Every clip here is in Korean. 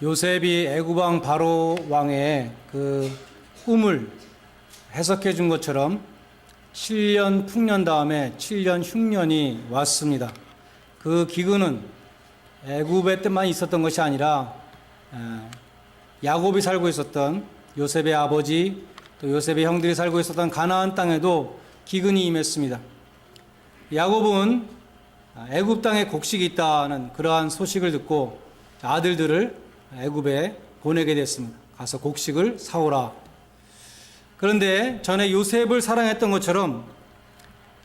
요셉이 애굽 왕 바로 왕의 그 꿈을 해석해 준 것처럼 7년 풍년 다음에 7년 흉년이 왔습니다. 그 기근은 애굽에 때만 있었던 것이 아니라 야곱이 살고 있었던 요셉의 아버지 또 요셉의 형들이 살고 있었던 가나안 땅에도 기근이 임했습니다. 야곱은 애굽 땅에 곡식이 있다는 그러한 소식을 듣고 아들들을 애굽에 보내게 됐습니다. 가서 곡식을 사오라. 그런데 전에 요셉을 사랑했던 것처럼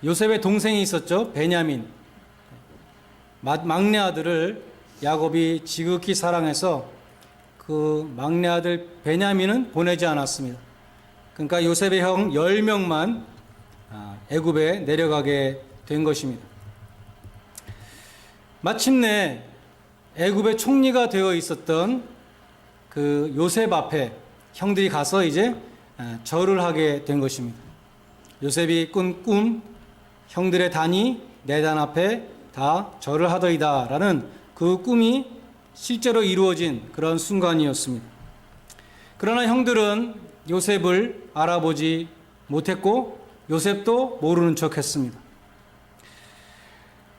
요셉의 동생이 있었죠. 베냐민. 막내 아들을 야곱이 지극히 사랑해서 그 막내 아들 베냐민은 보내지 않았습니다. 그러니까 요셉의 형 10명만 애굽에 내려가게 된 것입니다. 마침내 애굽의 총리가 되어 있었던 그 요셉 앞에 형들이 가서 이제 절을 하게 된 것입니다. 요셉이 꾼 꿈, 형들의 단이 내 단 앞에 다 절을 하더이다라는 그 꿈이 실제로 이루어진 그런 순간이었습니다. 그러나 형들은 요셉을 알아보지 못했고 요셉도 모르는 척했습니다.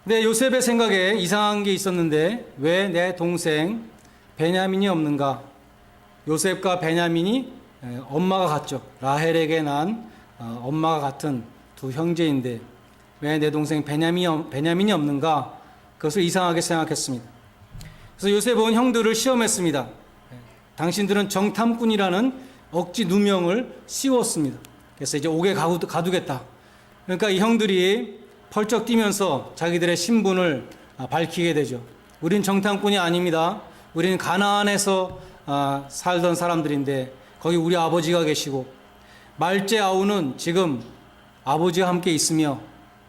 근데 요셉의 생각에 이상한 게 있었는데 왜 내 동생 베냐민이 없는가? 요셉과 베냐민이 엄마가 같죠. 라헬에게 난 엄마가 같은 두 형제인데 왜 내 동생 베냐민이 없는가? 그것을 이상하게 생각했습니다. 그래서 요셉은 형들을 시험했습니다. 당신들은 정탐꾼이라는 억지 누명을 씌웠습니다. 그래서 이제 옥에 가두겠다. 그러니까 이 형들이 펄쩍 뛰면서 자기들의 신분을 밝히게 되죠. 우린 정탐꾼이 아닙니다. 우리는 가나안에서 살던 사람들인데 거기 우리 아버지가 계시고 말제 아우는 지금 아버지와 함께 있으며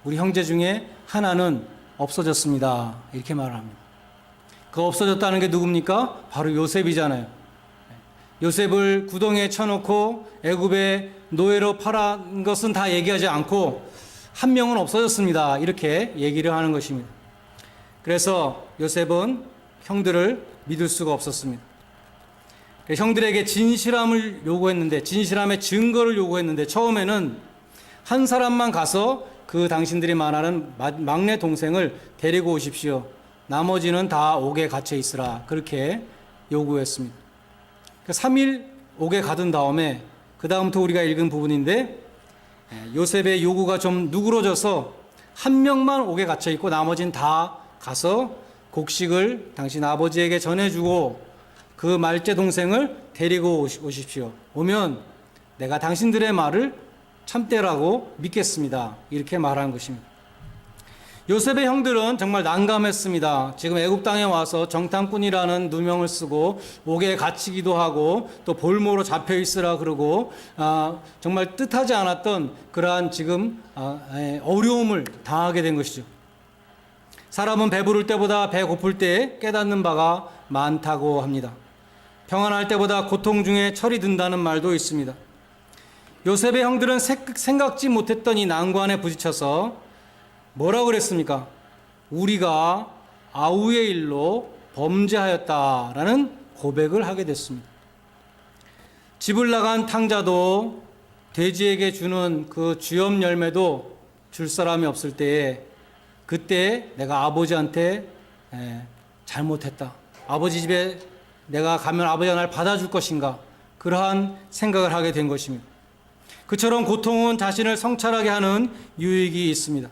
우리 형제 중에 하나는 없어졌습니다. 이렇게 말을 합니다. 그 없어졌다는 게 누굽니까? 바로 요셉이잖아요. 요셉을 구덩이에 쳐놓고 애굽에 노예로 팔은 것은 다 얘기하지 않고 한 명은 없어졌습니다. 이렇게 얘기를 하는 것입니다. 그래서 요셉은 형들을 믿을 수가 없었습니다. 형들에게 진실함을 요구했는데 진실함의 증거를 요구했는데 처음에는 한 사람만 가서 그 당신들이 말하는 막내 동생을 데리고 오십시오. 나머지는 다 옥에 갇혀 있으라. 그렇게 요구했습니다. 3일 옥에 가둔 다음에 그 다음부터 우리가 읽은 부분인데 요셉의 요구가 좀 누그러져서 한 명만 옥에 갇혀 있고 나머지는 다 가서 곡식을 당신 아버지에게 전해주고 그 말제 동생을 데리고 오십시오. 오면 내가 당신들의 말을 참되라고 믿겠습니다. 이렇게 말한 것입니다. 요셉의 형들은 정말 난감했습니다. 지금 애굽 땅에 와서 정탐꾼이라는 누명을 쓰고 옥에 갇히기도 하고 또 볼모로 잡혀 있으라 그러고 정말 뜻하지 않았던 그러한 지금 어려움을 당하게 된 것이죠. 사람은 배부를 때보다 배 고플 때 깨닫는 바가 많다고 합니다. 평안할 때보다 고통 중에 철이 든다는 말도 있습니다. 요셉의 형들은 생각지 못했던 이 난관에 부딪혀서 뭐라고 그랬습니까? 우리가 아우의 일로 범죄하였다라는 고백을 하게 됐습니다. 집을 나간 탕자도 돼지에게 주는 그 주염 열매도 줄 사람이 없을 때에 그때 내가 아버지한테 잘못했다. 아버지 집에 내가 가면 아버지가 날 받아줄 것인가? 그러한 생각을 하게 된 것입니다. 그처럼 고통은 자신을 성찰하게 하는 유익이 있습니다.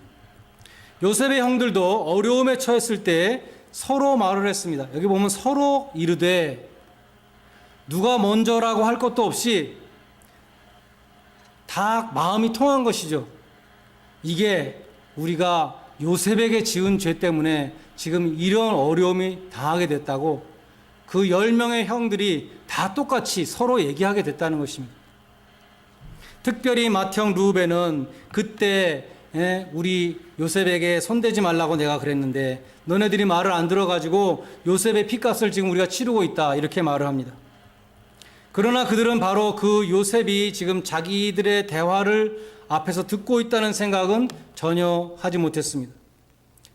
요셉의 형들도 어려움에 처했을 때 서로 말을 했습니다. 여기 보면 서로 이르되 누가 먼저라고 할 것도 없이 다 마음이 통한 것이죠. 이게 우리가 요셉에게 지은 죄 때문에 지금 이런 어려움이 당하게 됐다고 그 10명의 형들이 다 똑같이 서로 얘기하게 됐다는 것입니다. 특별히 맏형 루벤은 그때 우리 요셉에게 손대지 말라고 내가 그랬는데 너네들이 말을 안 들어가지고 요셉의 피값을 지금 우리가 치르고 있다 이렇게 말을 합니다. 그러나 그들은 바로 그 요셉이 지금 자기들의 대화를 앞에서 듣고 있다는 생각은 전혀 하지 못했습니다.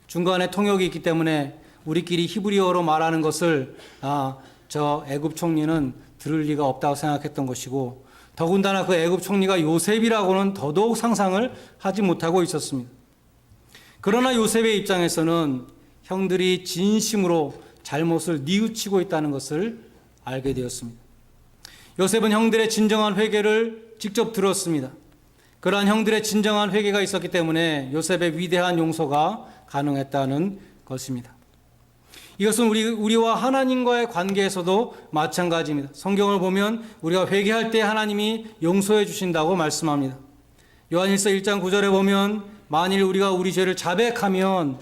중간에 통역이 있기 때문에 우리끼리 히브리어로 말하는 것을 저 애굽 총리는 들을 리가 없다고 생각했던 것이고, 더군다나 그 애굽 총리가 요셉이라고는 더더욱 상상을 하지 못하고 있었습니다. 그러나 요셉의 입장에서는 형들이 진심으로 잘못을 뉘우치고 있다는 것을 알게 되었습니다. 요셉은 형들의 진정한 회개를 직접 들었습니다. 그러한 형들의 진정한 회개가 있었기 때문에 요셉의 위대한 용서가 가능했다는 것입니다. 이것은 우리와 하나님과의 관계에서도 마찬가지입니다. 성경을 보면 우리가 회개할 때 하나님이 용서해 주신다고 말씀합니다. 요한일서 1장 9절에 보면 만일 우리가 우리 죄를 자백하면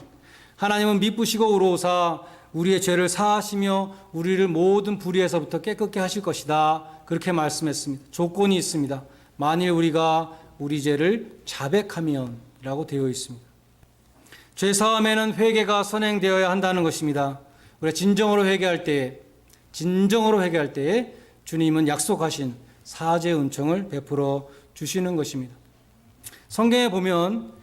하나님은 미쁘시고 의로우사 우리의 죄를 사하시며 우리를 모든 불의에서부터 깨끗게 하실 것이다. 그렇게 말씀했습니다. 조건이 있습니다. 만일 우리가 우리 죄를 자백하면 이라고 되어 있습니다. 죄 사함에는 회개가 선행되어야 한다는 것입니다. 우리가 진정으로 회개할 때에 주님은 약속하신 사죄의 은총을 베풀어 주시는 것입니다. 성경에 보면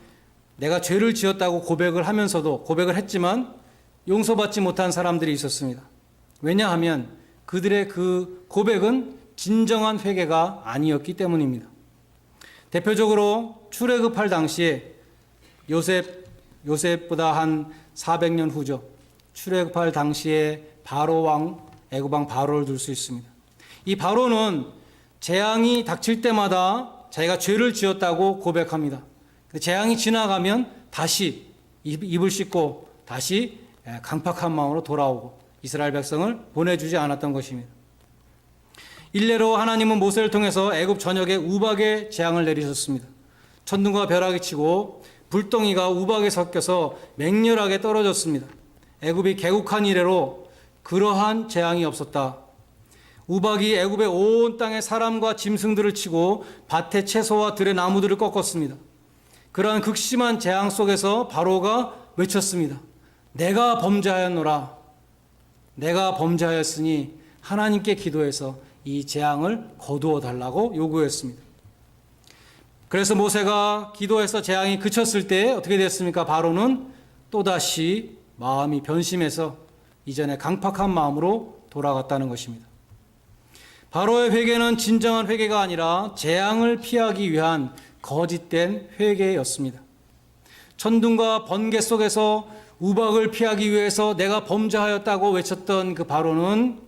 내가 죄를 지었다고 고백을 했지만 용서받지 못한 사람들이 있었습니다. 왜냐하면 그들의 그 고백은 진정한 회개가 아니었기 때문입니다. 대표적으로 출애굽할 당시에 요셉보다 한 400년 후죠. 출애굽할 당시에 바로 왕, 애굽 왕 바로를 들 수 있습니다. 이 바로는 재앙이 닥칠 때마다 자기가 죄를 지었다고 고백합니다. 재앙이 지나가면 다시 입을 씻고 다시 강팍한 마음으로 돌아오고 이스라엘 백성을 보내주지 않았던 것입니다. 일례로 하나님은 모세를 통해서 애굽 전역에 우박의 재앙을 내리셨습니다. 천둥과 벼락이 치고 불덩이가 우박에 섞여서 맹렬하게 떨어졌습니다. 애굽이 개국한 이래로 그러한 재앙이 없었다. 우박이 애굽의 온 땅에 사람과 짐승들을 치고 밭의 채소와 들의 나무들을 꺾었습니다. 그러한 극심한 재앙 속에서 바로가 외쳤습니다. 내가 범죄하였노라. 내가 범죄하였으니 하나님께 기도해서 이 재앙을 거두어 달라고 요구했습니다. 그래서 모세가 기도해서 재앙이 그쳤을 때 어떻게 됐습니까? 바로는 또다시 마음이 변심해서 이전에 강팍한 마음으로 돌아갔다는 것입니다. 바로의 회개는 진정한 회개가 아니라 재앙을 피하기 위한 거짓된 회개였습니다. 천둥과 번개 속에서 우박을 피하기 위해서 내가 범죄하였다고 외쳤던 그 바로는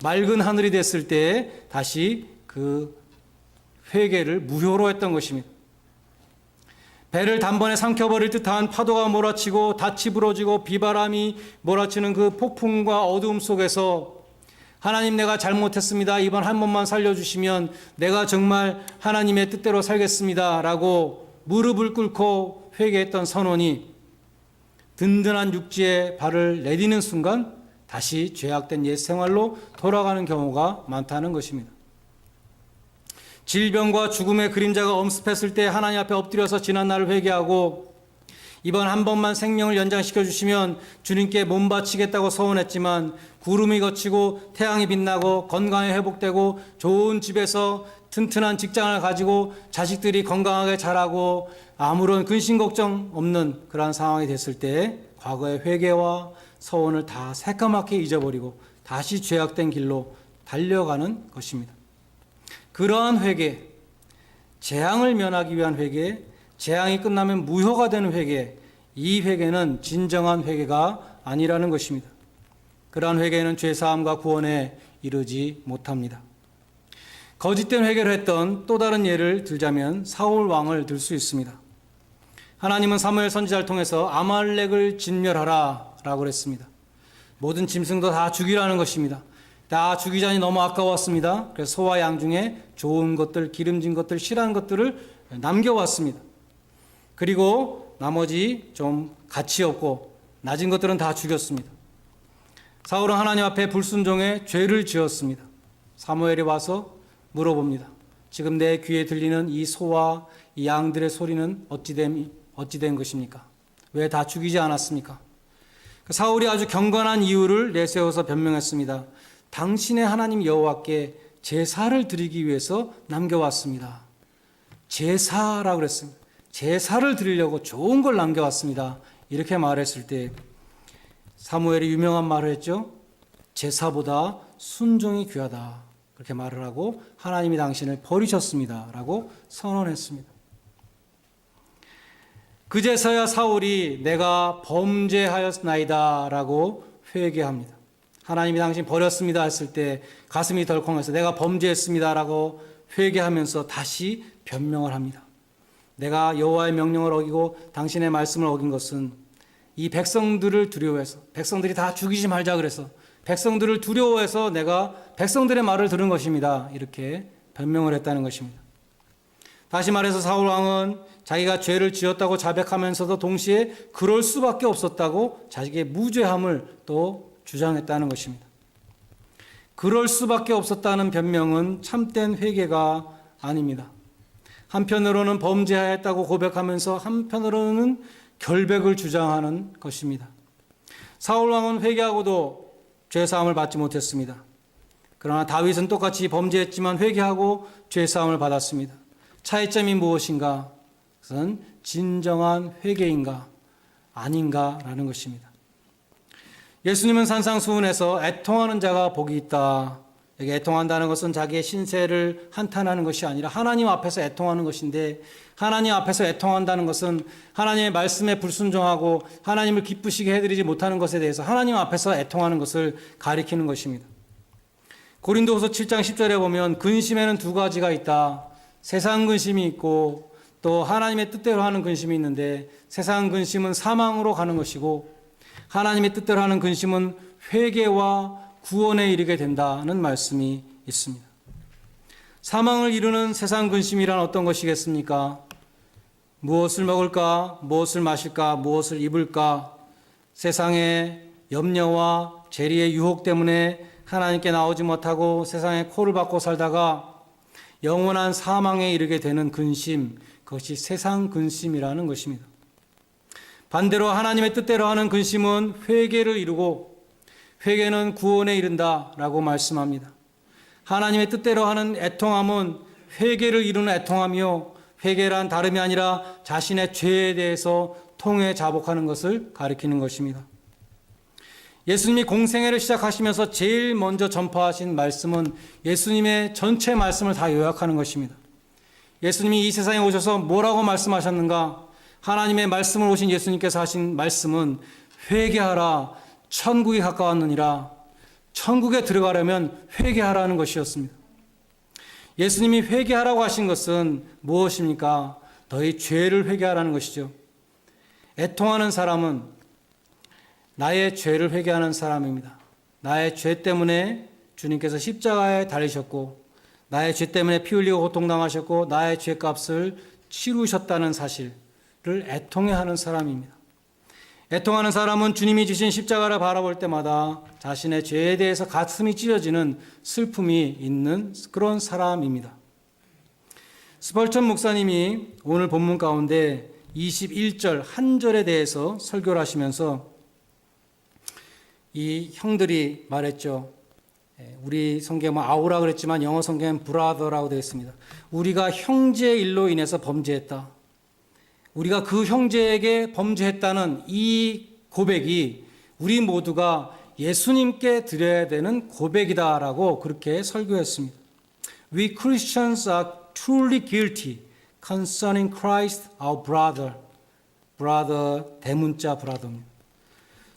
맑은 하늘이 됐을 때 다시 그 회개를 무효로 했던 것입니다. 배를 단번에 삼켜버릴 듯한 파도가 몰아치고 닻이 부러지고 비바람이 몰아치는 그 폭풍과 어두움 속에서 하나님 내가 잘못했습니다. 이번 한 번만 살려주시면 내가 정말 하나님의 뜻대로 살겠습니다. 라고 무릎을 꿇고 회개했던 선원이 든든한 육지에 발을 내디는 순간 다시 죄악된 옛 생활로 돌아가는 경우가 많다는 것입니다. 질병과 죽음의 그림자가 엄습했을 때 하나님 앞에 엎드려서 지난 날을 회개하고 이번 한 번만 생명을 연장시켜 주시면 주님께 몸 바치겠다고 서원했지만 구름이 걷히고 태양이 빛나고 건강이 회복되고 좋은 집에서 튼튼한 직장을 가지고 자식들이 건강하게 자라고 아무런 근심 걱정 없는 그러한 상황이 됐을 때 과거의 회개와 서원을 다 새까맣게 잊어버리고 다시 죄악된 길로 달려가는 것입니다. 그러한 회개, 재앙을 면하기 위한 회개, 재앙이 끝나면 무효가 되는 회개, 이 회개는 진정한 회개가 아니라는 것입니다. 그러한 회개는 죄사함과 구원에 이르지 못합니다. 거짓된 회개를 했던 또 다른 예를 들자면 사울 왕을 들 수 있습니다. 하나님은 사무엘 선지자를 통해서 아말렉을 진멸하라 라고 그랬습니다. 모든 짐승도 다 죽이라는 것입니다. 다 죽이자니 너무 아까웠습니다. 그래서 소와 양 중에 좋은 것들, 기름진 것들, 실한 것들을 남겨왔습니다. 그리고 나머지 좀 가치 없고 낮은 것들은 다 죽였습니다. 사울은 하나님 앞에 불순종의 죄를 지었습니다. 사무엘이 와서 물어봅니다. 지금 내 귀에 들리는 이 소와 이 양들의 소리는 어찌 된 것입니까? 왜 다 죽이지 않았습니까? 사울이 아주 경건한 이유를 내세워서 변명했습니다. 당신의 하나님 여호와께 제사를 드리기 위해서 남겨왔습니다. 제사라고 그랬습니다. 제사를 드리려고 좋은 걸 남겨왔습니다. 이렇게 말했을 때 사무엘이 유명한 말을 했죠. 제사보다 순종이 귀하다. 그렇게 말을 하고 하나님이 당신을 버리셨습니다. 라고 선언했습니다. 그제서야 사울이 내가 범죄하였나이다 라고 회개합니다. 하나님이 당신 버렸습니다 했을 때 가슴이 덜컹해서 내가 범죄했습니다 라고 회개하면서 다시 변명을 합니다. 내가 여호와의 명령을 어기고 당신의 말씀을 어긴 것은 이 백성들을 두려워해서, 백성들이 다 죽이지 말자 그래서 백성들을 두려워해서 내가 백성들의 말을 들은 것입니다. 이렇게 변명을 했다는 것입니다. 다시 말해서 사울 왕은 자기가 죄를 지었다고 자백하면서도 동시에 그럴 수밖에 없었다고 자기의 무죄함을 또 주장했다는 것입니다. 그럴 수밖에 없었다는 변명은 참된 회개가 아닙니다. 한편으로는 범죄하였다고 고백하면서 한편으로는 결백을 주장하는 것입니다. 사울 왕은 회개하고도 죄사함을 받지 못했습니다. 그러나 다윗은 똑같이 범죄했지만 회개하고 죄사함을 받았습니다. 차이점이 무엇인가? 그것은 진정한 회개인가 아닌가라는 것입니다. 예수님은 산상수훈에서 애통하는 자가 복이 있다. 여기 애통한다는 것은 자기의 신세를 한탄하는 것이 아니라 하나님 앞에서 애통하는 것인데, 하나님 앞에서 애통한다는 것은 하나님의 말씀에 불순종하고 하나님을 기쁘시게 해드리지 못하는 것에 대해서 하나님 앞에서 애통하는 것을 가리키는 것입니다. 고린도후서 7장 10절에 보면 근심에는 두 가지가 있다. 세상 근심이 있고 또 하나님의 뜻대로 하는 근심이 있는데, 세상 근심은 사망으로 가는 것이고 하나님의 뜻대로 하는 근심은 회개와 구원에 이르게 된다는 말씀이 있습니다. 사망을 이루는 세상 근심이란 어떤 것이겠습니까? 무엇을 먹을까? 무엇을 마실까? 무엇을 입을까? 세상의 염려와 재리의 유혹 때문에 하나님께 나오지 못하고 세상에 코를 박고 살다가 영원한 사망에 이르게 되는 근심, 그것이 세상 근심이라는 것입니다. 반대로 하나님의 뜻대로 하는 근심은 회개를 이루고 회개는 구원에 이른다라고 말씀합니다. 하나님의 뜻대로 하는 애통함은 회개를 이루는 애통함이요, 회개란 다름이 아니라 자신의 죄에 대해서 통회 자복하는 것을 가리키는 것입니다. 예수님이 공생애를 시작하시면서 제일 먼저 전파하신 말씀은 예수님의 전체 말씀을 다 요약하는 것입니다. 예수님이 이 세상에 오셔서 뭐라고 말씀하셨는가? 하나님의 말씀을 오신 예수님께서 하신 말씀은 회개하라, 천국이 가까웠느니라. 천국에 들어가려면 회개하라는 것이었습니다. 예수님이 회개하라고 하신 것은 무엇입니까? 너희 죄를 회개하라는 것이죠. 애통하는 사람은 나의 죄를 회개하는 사람입니다. 나의 죄 때문에 주님께서 십자가에 달리셨고 나의 죄 때문에 피 흘리고 고통당하셨고 나의 죄값을 치루셨다는 사실을 애통해하는 사람입니다. 애통하는 사람은 주님이 주신 십자가를 바라볼 때마다 자신의 죄에 대해서 가슴이 찢어지는 슬픔이 있는 그런 사람입니다. 스펄전 목사님이 오늘 본문 가운데 21절 한 절에 대해서 설교를 하시면서 이 형들이 말했죠. 우리 성경은 아우라 그랬지만 영어 성경은 브라더라고 되어 있습니다. 우리가 형제의 일로 인해서 범죄했다. 우리가 그 형제에게 범죄했다는 이 고백이 우리 모두가 예수님께 드려야 되는 고백이다라고 그렇게 설교했습니다. We Christians are truly guilty concerning Christ our brother. brother 대문자 brother입니다.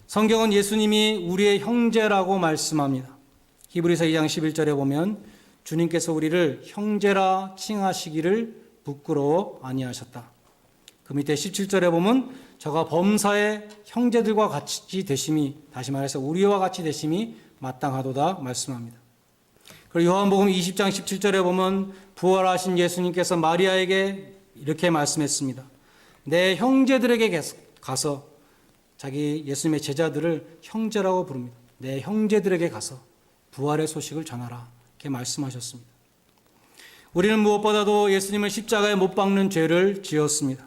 성경은 예수님이 우리의 형제라고 말씀합니다. 히브리서 2장 11절에 보면 주님께서 우리를 형제라 칭하시기를 부끄러워 아니하셨다. 그 밑에 17절에 보면 저가 범사의 형제들과 같이 되심이, 다시 말해서 우리와 같이 되심이 마땅하도다 말씀합니다. 그리고 요한복음 20장 17절에 보면 부활하신 예수님께서 마리아에게 이렇게 말씀했습니다. 내 형제들에게 가서, 자기 예수님의 제자들을 형제라고 부릅니다. 내 형제들에게 가서 부활의 소식을 전하라. 이렇게 말씀하셨습니다. 우리는 무엇보다도 예수님을 십자가에 못 박는 죄를 지었습니다.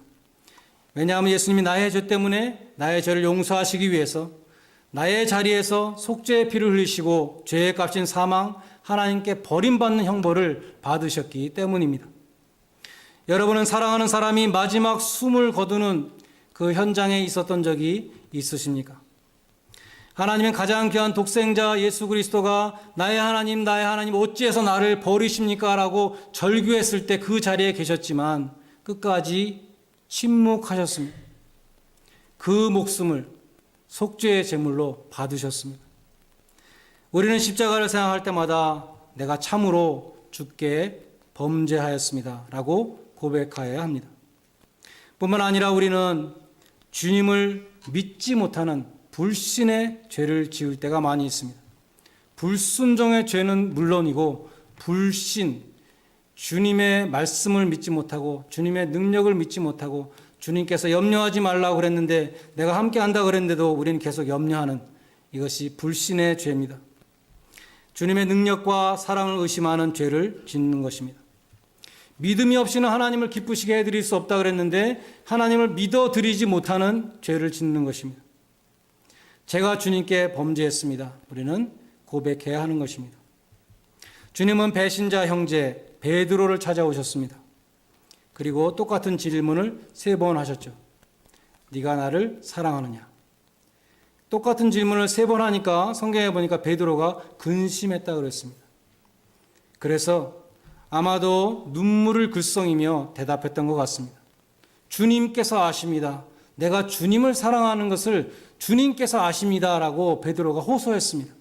왜냐하면 예수님이 나의 죄 때문에 나의 죄를 용서하시기 위해서 나의 자리에서 속죄의 피를 흘리시고 죄의 값인 사망, 하나님께 버림받는 형벌을 받으셨기 때문입니다. 여러분은 사랑하는 사람이 마지막 숨을 거두는 그 현장에 있었던 적이 있으십니까? 하나님의 가장 귀한 독생자 예수 그리스도가 나의 하나님 어찌해서 나를 버리십니까? 라고 절규했을 때 그 자리에 계셨지만 끝까지 침묵하셨습니다. 그 목숨을 속죄의 제물로 받으셨습니다. 우리는 십자가를 생각할 때마다 내가 참으로 주께 범죄하였습니다 라고 고백하여야 합니다. 뿐만 아니라 우리는 주님을 믿지 못하는 불신의 죄를 지을 때가 많이 있습니다. 불순종의 죄는 물론이고 불신, 주님의 말씀을 믿지 못하고 주님의 능력을 믿지 못하고 주님께서 염려하지 말라고 그랬는데 내가 함께 한다 그랬는데도 우리는 계속 염려하는 이것이 불신의 죄입니다. 주님의 능력과 사랑을 의심하는 죄를 짓는 것입니다. 믿음이 없이는 하나님을 기쁘시게 해드릴 수 없다 그랬는데 하나님을 믿어드리지 못하는 죄를 짓는 것입니다. 제가 주님께 범죄했습니다. 우리는 고백해야 하는 것입니다. 주님은 배신자 형제 베드로를 찾아오셨습니다. 그리고 똑같은 질문을 3번 하셨죠. 네가 나를 사랑하느냐? 똑같은 질문을 3번 하니까 성경에 보니까 베드로가 근심했다 그랬습니다. 그래서 아마도 눈물을 글썽이며 대답했던 것 같습니다. 주님께서 아십니다. 내가 주님을 사랑하는 것을 주님께서 아십니다라고 베드로가 호소했습니다.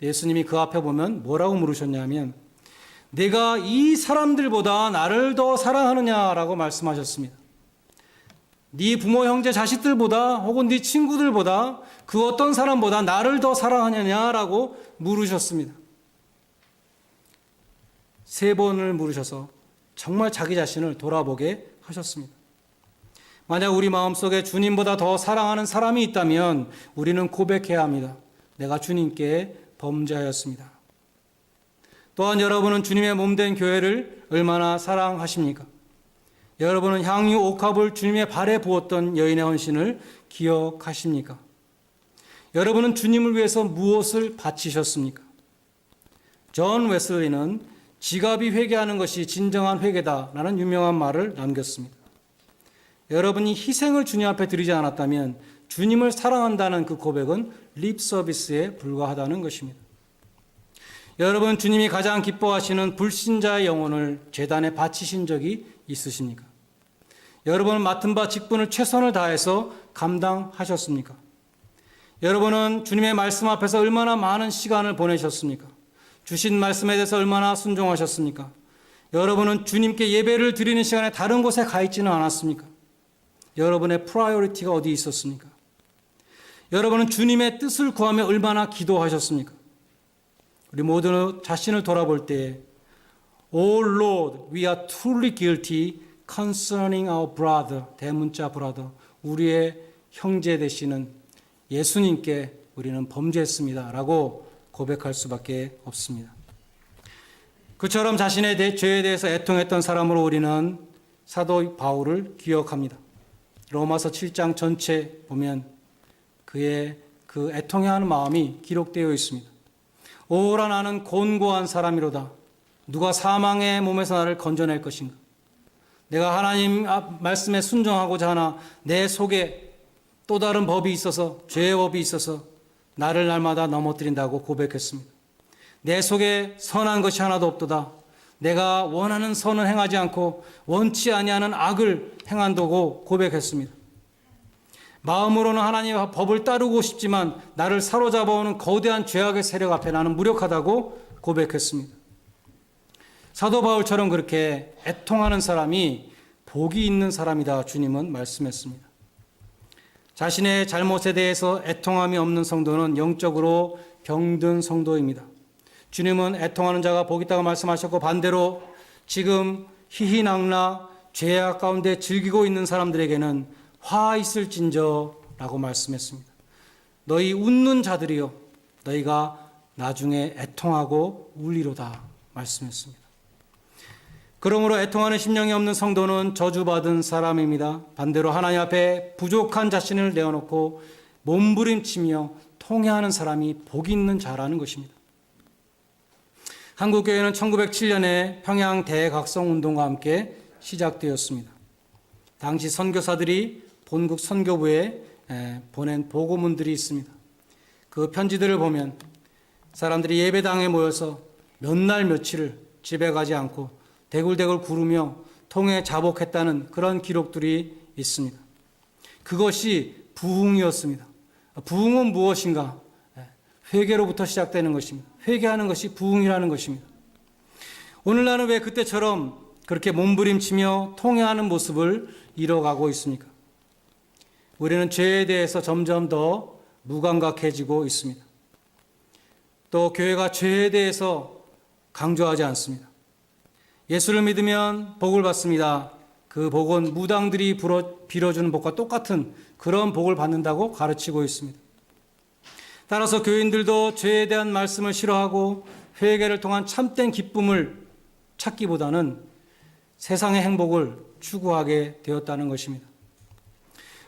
예수님이 그 앞에 보면 뭐라고 물으셨냐면 내가 이 사람들보다 나를 더 사랑하느냐라고 말씀하셨습니다. 네 부모 형제 자식들보다 혹은 네 친구들보다 그 어떤 사람보다 나를 더 사랑하느냐라고 물으셨습니다. 3번을 물으셔서 정말 자기 자신을 돌아보게 하셨습니다. 만약 우리 마음속에 주님보다 더 사랑하는 사람이 있다면 우리는 고백해야 합니다. 내가 주님께 범죄하였습니다. 또한 여러분은 주님의 몸된 교회를 얼마나 사랑하십니까? 여러분은 향유 옥합을 주님의 발에 부었던 여인의 헌신을 기억하십니까? 여러분은 주님을 위해서 무엇을 바치셨습니까? 존 웨슬리는 지갑이 회개하는 것이 진정한 회개다라는 유명한 말을 남겼습니다. 여러분이 희생을 주님 앞에 드리지 않았다면 주님을 사랑한다는 그 고백은 립 서비스에 불과하다는 것입니다. 여러분, 주님이 가장 기뻐하시는 불신자의 영혼을 제단에 바치신 적이 있으십니까? 여러분은 맡은 바 직분을 최선을 다해서 감당하셨습니까? 여러분은 주님의 말씀 앞에서 얼마나 많은 시간을 보내셨습니까? 주신 말씀에 대해서 얼마나 순종하셨습니까? 여러분은 주님께 예배를 드리는 시간에 다른 곳에 가 있지는 않았습니까? 여러분의 프라이어리티가 어디 있었습니까? 여러분은 주님의 뜻을 구하며 얼마나 기도하셨습니까? 우리 모두 자신을 돌아볼 때 Oh Lord, we are truly guilty concerning our brother, 대문자 brother, 우리의 형제 되시는 예수님께 우리는 범죄했습니다 라고 고백할 수밖에 없습니다. 그처럼 자신의 죄에 대해서 애통했던 사람으로 우리는 사도 바울을 기억합니다. 로마서 7장 전체 보면 그의 그 애통해하는 마음이 기록되어 있습니다. 오라 나는 곤고한 사람이로다. 누가 사망의 몸에서 나를 건져낼 것인가? 내가 하나님 말씀에 순종하고자 하나 내 속에 또 다른 법이 있어서 죄의 법이 있어서 나를 날마다 넘어뜨린다고 고백했습니다. 내 속에 선한 것이 하나도 없도다. 내가 원하는 선을 행하지 않고 원치 아니하는 악을 행한다고 고백했습니다. 마음으로는 하나님의 법을 따르고 싶지만 나를 사로잡아오는 거대한 죄악의 세력 앞에 나는 무력하다고 고백했습니다. 사도 바울처럼 그렇게 애통하는 사람이 복이 있는 사람이다 주님은 말씀했습니다. 자신의 잘못에 대해서 애통함이 없는 성도는 영적으로 병든 성도입니다. 주님은 애통하는 자가 복 있다고 말씀하셨고 반대로 지금 희희낙낙 죄악 가운데 즐기고 있는 사람들에게는 화 있을진저 라고 말씀했습니다. 너희 웃는 자들이여 너희가 나중에 애통하고 울리로다 말씀했습니다. 그러므로 애통하는 심령이 없는 성도는 저주받은 사람입니다. 반대로 하나님 앞에 부족한 자신을 내어놓고 몸부림치며 통회하는 사람이 복 있는 자라는 것입니다. 한국교회는 1907년에 평양 대각성운동과 함께 시작되었습니다. 당시 선교사들이 본국 선교부에 보낸 보고문들이 있습니다. 그 편지들을 보면 사람들이 예배당에 모여서 몇 날 며칠을 집에 가지 않고 대굴대굴 구르며 통에 자복했다는 그런 기록들이 있습니다. 그것이 부흥이었습니다. 부흥은 무엇인가? 회개로부터 시작되는 것입니다. 회개하는 것이 부흥이라는 것입니다. 오늘날은 왜 그때처럼 그렇게 몸부림치며 통회하는 모습을 이뤄가고 있습니까? 우리는 죄에 대해서 점점 더 무감각해지고 있습니다. 또 교회가 죄에 대해서 강조하지 않습니다. 예수를 믿으면 복을 받습니다. 그 복은 무당들이 빌어주는 복과 똑같은 그런 복을 받는다고 가르치고 있습니다. 따라서 교인들도 죄에 대한 말씀을 싫어하고 회개를 통한 참된 기쁨을 찾기보다는 세상의 행복을 추구하게 되었다는 것입니다.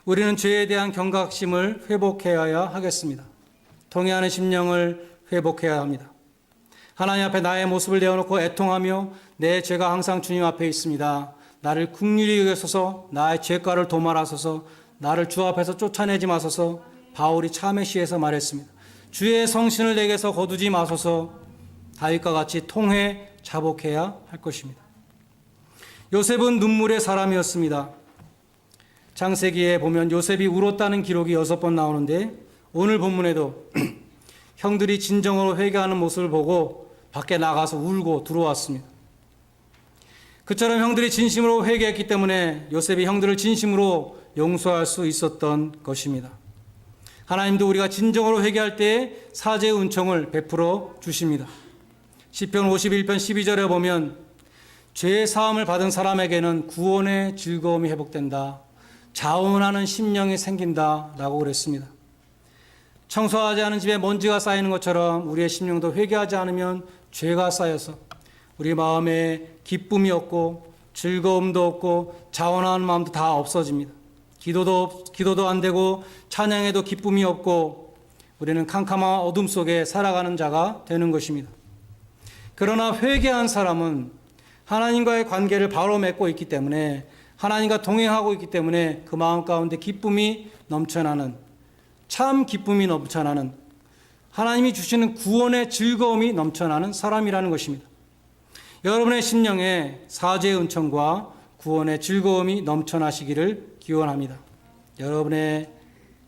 우리는 죄에 대한 경각심을 회복해야 하겠습니다. 통회하는 심령을 회복해야 합니다. 하나님 앞에 나의 모습을 내어놓고 애통하며 내 죄가 항상 주님 앞에 있습니다. 나를 긍휼히 여기소서, 나의 죄가를 도말하소서, 나를 주 앞에서 쫓아내지 마소서. 바울이 참회시에서 말했습니다. 주의 성신을 내게서 거두지 마소서. 다윗과 같이 통회 자복해야 할 것입니다. 요셉은 눈물의 사람이었습니다. 창세기에 보면 요셉이 울었다는 기록이 6번 나오는데 오늘 본문에도 형들이 진정으로 회개하는 모습을 보고 밖에 나가서 울고 들어왔습니다. 그처럼 형들이 진심으로 회개했기 때문에 요셉이 형들을 진심으로 용서할 수 있었던 것입니다. 하나님도 우리가 진정으로 회개할 때 사죄의 은총을 베풀어 주십니다. 시편 51편 12절에 보면 죄의 사함을 받은 사람에게는 구원의 즐거움이 회복된다. 자원하는 심령이 생긴다 라고 그랬습니다. 청소하지 않은 집에 먼지가 쌓이는 것처럼 우리의 심령도 회개하지 않으면 죄가 쌓여서 우리 마음에 기쁨이 없고 즐거움도 없고 자원하는 마음도 다 없어집니다. 기도도 안 되고 찬양에도 기쁨이 없고 우리는 캄캄한 어둠 속에 살아가는 자가 되는 것입니다. 그러나 회개한 사람은 하나님과의 관계를 바로 맺고 있기 때문에 하나님과 동행하고 있기 때문에 그 마음 가운데 기쁨이 넘쳐나는 참 기쁨이 넘쳐나는 하나님이 주시는 구원의 즐거움이 넘쳐나는 사람이라는 것입니다. 여러분의 심령에 사죄의 은총과 구원의 즐거움이 넘쳐나시기를 기원합니다. 여러분의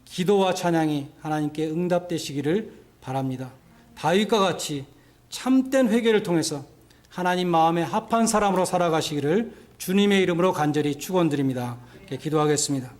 기도와 찬양이 하나님께 응답되시기를 바랍니다. 다윗과 같이 참된 회개를 통해서 하나님 마음에 합한 사람으로 살아가시기를 주님의 이름으로 간절히 축원드립니다. 기도하겠습니다.